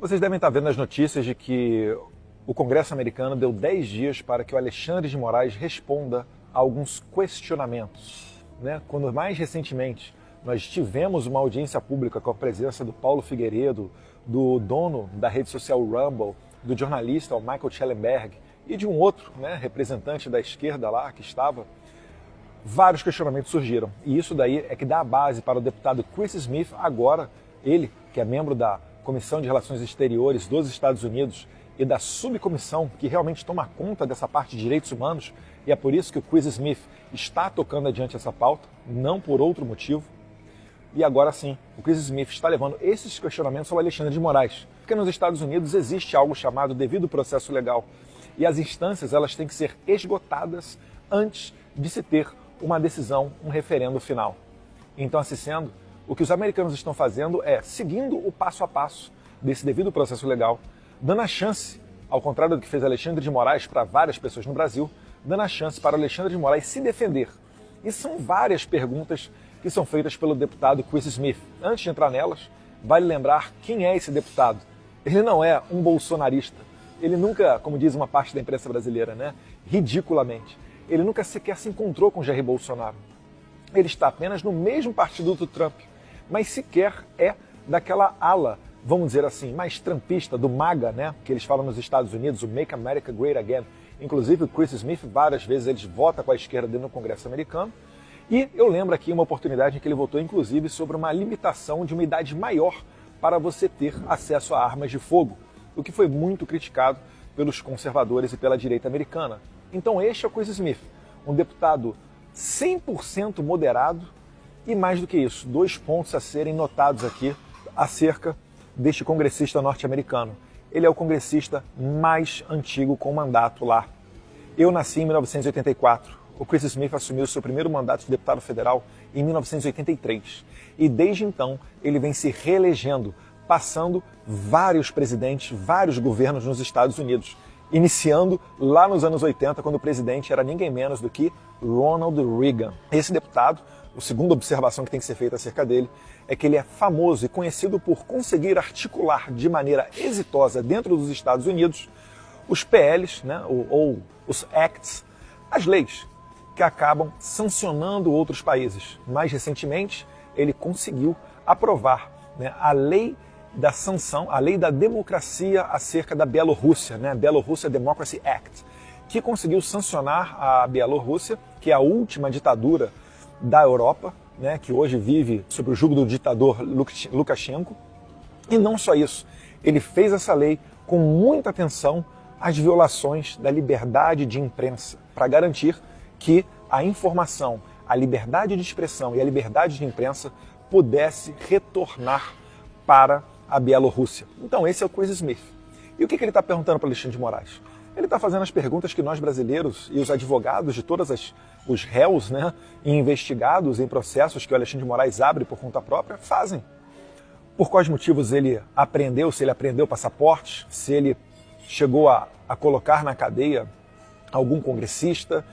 Vocês devem estar vendo as notícias de que o Congresso americano deu 10 dias para que o Alexandre de Moraes responda a alguns questionamentos, né? Quando mais recentemente nós tivemos uma audiência pública com a presença do Paulo Figueiredo, do dono da rede social Rumble, do jornalista o Michael Schellenberg e de um outro, né, representante da esquerda lá que estava, vários questionamentos surgiram. E isso daí é que dá a base para o deputado Chris Smith, agora ele, que é membro da Comissão de Relações Exteriores dos Estados Unidos e da subcomissão que realmente toma conta dessa parte de direitos humanos, e é por isso que o Chris Smith está tocando adiante essa pauta, não por outro motivo. E agora sim, o Chris Smith está levando esses questionamentos ao Alexandre de Moraes. Porque nos Estados Unidos existe algo chamado devido processo legal. E as instâncias elas têm que ser esgotadas antes de se ter uma decisão, um referendo final. Então, assim sendo, o que os americanos estão fazendo é seguindo o passo a passo desse devido processo legal, dando a chance, ao contrário do que fez Alexandre de Moraes para várias pessoas no Brasil, dando a chance para o Alexandre de Moraes se defender. E são várias perguntas que são feitas pelo deputado Chris Smith. Antes de entrar nelas, vale lembrar quem é esse deputado. Ele não é um bolsonarista. Ele nunca, como diz uma parte da imprensa brasileira, né, ridiculamente, ele nunca sequer se encontrou com Jair Bolsonaro. Ele está apenas no mesmo partido do Trump, mas sequer é daquela ala, vamos dizer assim, mais trumpista, do MAGA, né, que eles falam nos Estados Unidos, o Make America Great Again. Inclusive o Chris Smith, várias vezes, ele vota com a esquerda dentro do Congresso americano. E eu lembro aqui uma oportunidade em que ele votou, inclusive, sobre uma limitação de uma idade maior para você ter acesso a armas de fogo, o que foi muito criticado pelos conservadores e pela direita americana. Então este é o Chris Smith, um deputado 100% moderado e, mais do que isso, 2 pontos a serem notados aqui acerca deste congressista norte-americano. Ele é o congressista mais antigo com mandato lá. Eu nasci em 1984. O Chris Smith assumiu seu primeiro mandato de deputado federal em 1983. E desde então ele vem se reelegendo, passando vários presidentes, vários governos nos Estados Unidos. Iniciando lá nos anos 80, quando o presidente era ninguém menos do que Ronald Reagan. Esse deputado, a segunda observação que tem que ser feita acerca dele, é que ele é famoso e conhecido por conseguir articular de maneira exitosa dentro dos Estados Unidos os PLs, né, ou os Acts, as leis que acabam sancionando outros países. Mais recentemente, ele conseguiu aprovar, né, a lei da sanção, a lei da democracia acerca da Bielorrússia, né, Bielorrússia Democracy Act, que conseguiu sancionar a Bielorrússia, que é a última ditadura da Europa, né, que hoje vive sob o jugo do ditador Lukashenko. E não só isso, ele fez essa lei com muita atenção às violações da liberdade de imprensa, para garantir que a informação, a liberdade de expressão e a liberdade de imprensa pudesse retornar para a Bielorrússia. Então esse é o Chris Smith. E o que ele está perguntando para Alexandre de Moraes? Ele está fazendo as perguntas que nós brasileiros e os advogados de os réus, né, e investigados em processos que o Alexandre de Moraes abre por conta própria fazem. Por quais motivos ele apreendeu, se ele apreendeu passaportes, se ele chegou a colocar na cadeia algum congressista,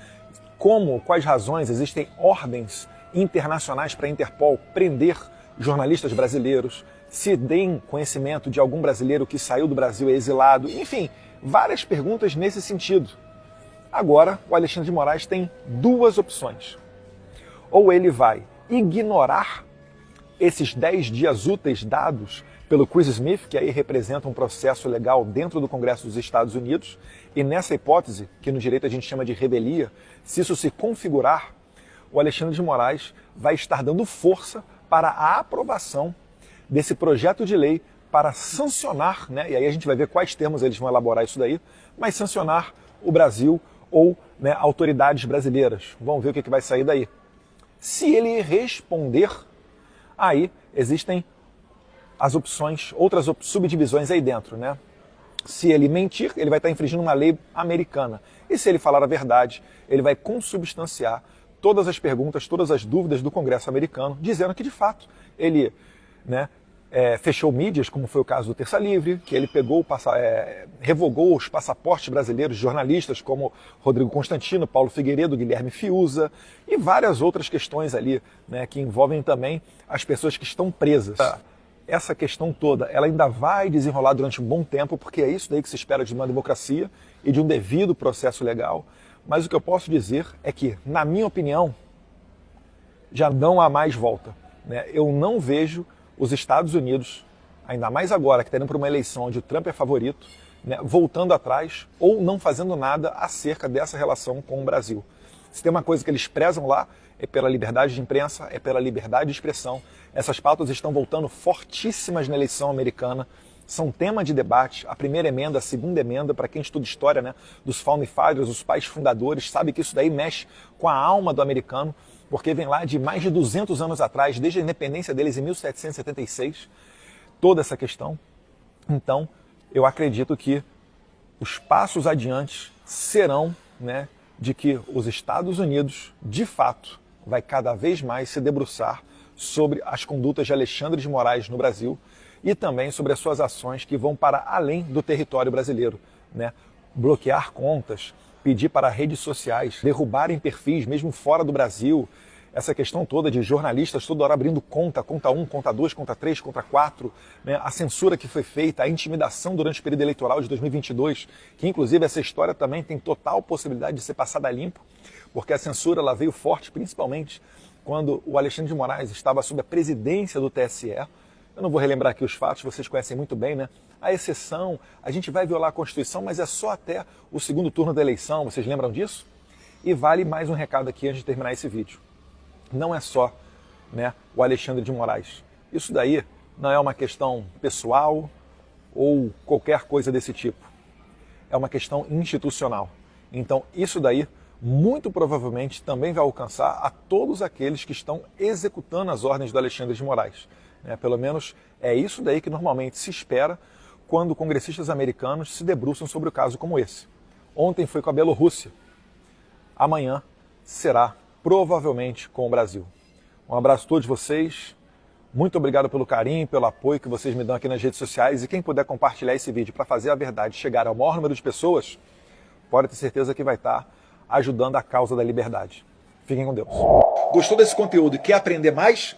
quais razões existem ordens internacionais para a Interpol prender jornalistas brasileiros, se deem conhecimento de algum brasileiro que saiu do Brasil e é exilado, enfim, várias perguntas nesse sentido. Agora, o Alexandre de Moraes tem 2 opções. Ou ele vai ignorar esses 10 dias úteis dados pelo Chris Smith, que aí representa um processo legal dentro do Congresso dos Estados Unidos, e nessa hipótese, que no direito a gente chama de revelia, se isso se configurar, o Alexandre de Moraes vai estar dando força para a aprovação desse projeto de lei para sancionar, né, e aí a gente vai ver quais termos eles vão elaborar isso daí, mas sancionar o Brasil ou, né, autoridades brasileiras. Vamos ver o que vai sair daí. Se ele responder, aí existem as opções, outras subdivisões aí dentro, né? Se ele mentir, ele vai estar infringindo uma lei americana. E se ele falar a verdade, ele vai consubstanciar todas as perguntas, todas as dúvidas do Congresso americano, dizendo que, de fato, ele, né, fechou mídias, como foi o caso do Terça Livre, que ele revogou os passaportes brasileiros de jornalistas como Rodrigo Constantino, Paulo Figueiredo, Guilherme Fiuza e várias outras questões ali, né, que envolvem também as pessoas que estão presas. essa questão toda ela ainda vai desenrolar durante um bom tempo, porque é isso daí que se espera de uma democracia e de um devido processo legal. Mas o que eu posso dizer é que, na minha opinião, já não há mais volta, né? Eu não vejo os Estados Unidos, ainda mais agora que está indo para uma eleição onde o Trump é favorito, né, voltando atrás ou não fazendo nada acerca dessa relação com o Brasil. Se tem uma coisa que eles prezam lá, é pela liberdade de imprensa, é pela liberdade de expressão. Essas pautas estão voltando fortíssimas na eleição americana, são tema de debate. A primeira emenda, a segunda emenda, para quem estuda história, né, dos Founding Fathers, os pais fundadores, sabe que isso daí mexe com a alma do americano, porque vem lá de mais de 200 anos atrás, desde a independência deles em 1776, toda essa questão. Então, eu acredito que os passos adiante serão, né, de que os Estados Unidos, de fato, vai cada vez mais se debruçar sobre as condutas de Alexandre de Moraes no Brasil e também sobre as suas ações que vão para além do território brasileiro, né? Bloquear contas, pedir para redes sociais derrubarem perfis mesmo fora do Brasil, essa questão toda de jornalistas toda hora abrindo conta 1, conta 2, conta 3, conta 4, né? A censura que foi feita, a intimidação durante o período eleitoral de 2022, que inclusive essa história também tem total possibilidade de ser passada a limpo, porque a censura ela veio forte principalmente quando o Alexandre de Moraes estava sob a presidência do TSE. Eu não vou relembrar aqui os fatos, vocês conhecem muito bem, né? A exceção, a gente vai violar a Constituição, mas é só até o segundo turno da eleição, vocês lembram disso? E vale mais um recado aqui antes de terminar esse vídeo. Não é só, né, o Alexandre de Moraes. Isso daí não é uma questão pessoal ou qualquer coisa desse tipo. É uma questão institucional. Então, isso daí, muito provavelmente, também vai alcançar a todos aqueles que estão executando as ordens do Alexandre de Moraes. Pelo menos é isso daí que normalmente se espera quando congressistas americanos se debruçam sobre um caso como esse. Ontem foi com a Bielorrússia. Amanhã será provavelmente com o Brasil. Um abraço a todos vocês. Muito obrigado pelo carinho, pelo apoio que vocês me dão aqui nas redes sociais. E quem puder compartilhar esse vídeo para fazer a verdade chegar ao maior número de pessoas, pode ter certeza que vai estar ajudando a causa da liberdade. Fiquem com Deus. Gostou desse conteúdo e quer aprender mais?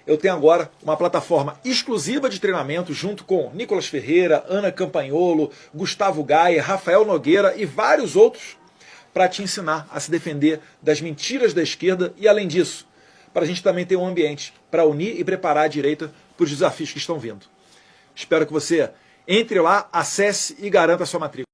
Eu tenho agora uma plataforma exclusiva de treinamento junto com Nicolas Ferreira, Ana Campagnolo, Gustavo Gaia, Rafael Nogueira e vários outros para te ensinar a se defender das mentiras da esquerda e, além disso, para a gente também ter um ambiente para unir e preparar a direita para os desafios que estão vindo. Espero que você entre lá, acesse e garanta a sua matrícula.